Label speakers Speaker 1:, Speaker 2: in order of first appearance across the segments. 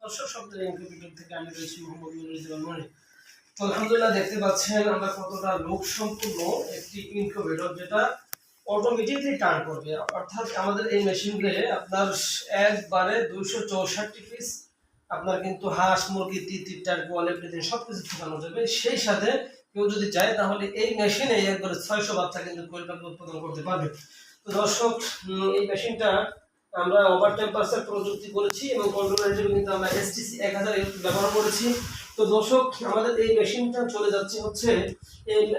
Speaker 1: দর্শক শব্দের ইনকিউবেটর থেকে আমি রয়েছি মোহাম্মদ নুরুজ্জামান মনি। তো আলহামদুলিল্লাহ দেখতে পাচ্ছেন আমরা কতটা লোক সম্পূর্ণ একটি ইনকিউবেটর, যেটা অটোমেটিকলি টার্ন করবে। অর্থাৎ আমাদের এই মেশিনগুলো আপনার একবারে 264 পিস আপনার কিন্তু হাঁস মুরগি তিতির টার্কি অনেক সবকিছু ঢোকানো যাবে। সেই সাথে কেউ যদি চায় তাহলে এই মেশিনে একবারে 600 বাচ্চা কিন্তু কোয়েল পাখি উৎপাদন করতে পারবে। তো দর্শক, এই মেশিনটা আমরা ওভার টেম্পারেচার প্রযুক্তি করেছি এবং কন্ট্রোলার হিসেবে কিন্তু আমরা এসটিসি 1000 ব্যবহার করেছি। তো দর্শক, আমাদের এই মেশিনটা চলে যাচ্ছে হচ্ছে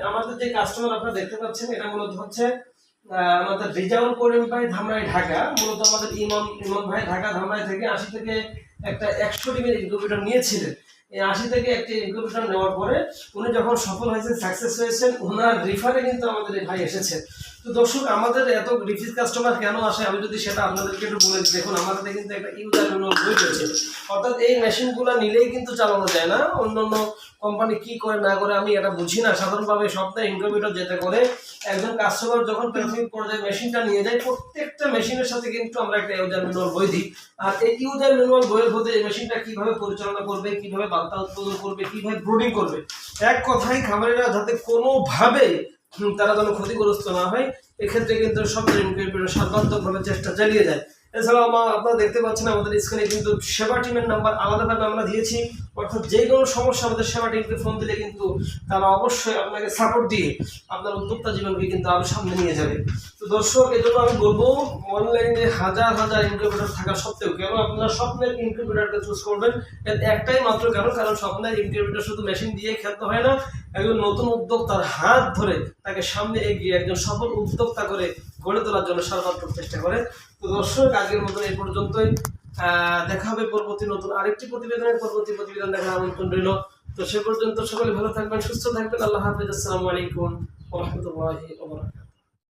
Speaker 1: আমাদের যে কাস্টমার আপনারা দেখতে পাচ্ছেন, এটা মূলত হচ্ছে আমাদের রিজাউল করিম ভাই ধামরাই ঢাকা। মূলত আমাদের ইমন ভাই ঢাকা ধামরাই থেকে 80 থেকে একটা 100 ডিমের ইনকিউবেটর নিয়েছিলেন। এই 80 থেকে একটি ইনকিউবেটর নেওয়ার পরে উনি যখন সফল হয়েছেন, সাকসেস হয়েছেন, ওনার রিফারে কিন্তু আমাদের এই ভাই এসেছে। তো দর্শক, আমাদের এত রিপিট কাস্টমার কেন আসে আমি যদি সেটা আপনাদেরকে একটু বলে দিই। দেখুন, আমাদের কিন্তু একটা ইউজার ম্যানুয়াল বই রয়েছে। অর্থাৎ এই মেশিনগুলো নিলেই কিন্তু চালানো যায় না। অন্যান্য কোম্পানি কি করে না করে আমি এটা বুঝি না। সাধারণভাবে সপ্তাহে ইনকিউবেটর যেটা করে, একজন কাস্টমার যখন প্রাথমিক পর্যায়ে মেশিনটা নিয়ে যায়, প্রত্যেকটা মেশিনের সাথে কিন্তু আমরা একটা ইউজার ম্যানুয়াল বই দিই। আর এই ইউজার ম্যানুয়াল বইয়ের মধ্যে এই মেশিনটা কিভাবে পরিচালনা করবে, কিভাবে বার্তা উৎপাদন করবে, কিভাবে ব্রুডিং করবে, এক কথায় খামারিরা যাতে কোনোভাবে তারা যেন ক্ষতিগ্রস্ত না হয়, এক্ষেত্রে কিন্তু সব ইনকিউবেটর সর্বাত্মকভাবে চেষ্টা চালিয়ে যায়। এছাড়াও আপনারা দেখতে পাচ্ছেন আমাদের স্ক্রিনে কিন্তু সেবা টিমের নাম্বার আলাদাভাবে আমরা দিয়েছি। অর্থাৎ যে কোনো সমস্যা আমাদের সেবা টিমকে ফোন দিলে কিন্তু তারা অবশ্যই আপনাকে সাপোর্ট দিয়ে আপনার উদ্যোক্তা জীবনকে কিন্তু আরো সামনে নিয়ে যাবে। তো দর্শক, এই জন্য আমি বলবো, অনলাইনে হাজার হাজার ইনকিউবেটর থাকা সত্ত্বেও কেন আপনারা স্বপ্নের ইনকিউবেটরকে চুজ করবেন? এর একটাই মাত্র কারণ স্বপ্নের ইনকিউবেটর শুধু মেশিন দিয়ে খেলতে হয় না। একজন নতুন উদ্যোক্তার হাত ধরে তাকে সামনে এগিয়ে একজন সফল উদ্যোক্তা করে গড়ে তোলার জন্য সর্বাত্মক চেষ্টা করে। তো দর্শক, আগের মতো এই পর্যন্তই। দেখা হবে পরবর্তী নতুন আরেকটি প্রতিবেদনের। পরবর্তী প্রতিবেদন দেখার আমন্ত্রণ রইল। তো সে পর্যন্ত সকলে ভালো থাকবেন, সুস্থ থাকবেন। আল্লাহ হাফেজ। আসসালামু আলাইকুম ওয়া রাহমাতুল্লাহি ওয়া বারাকাতুহু।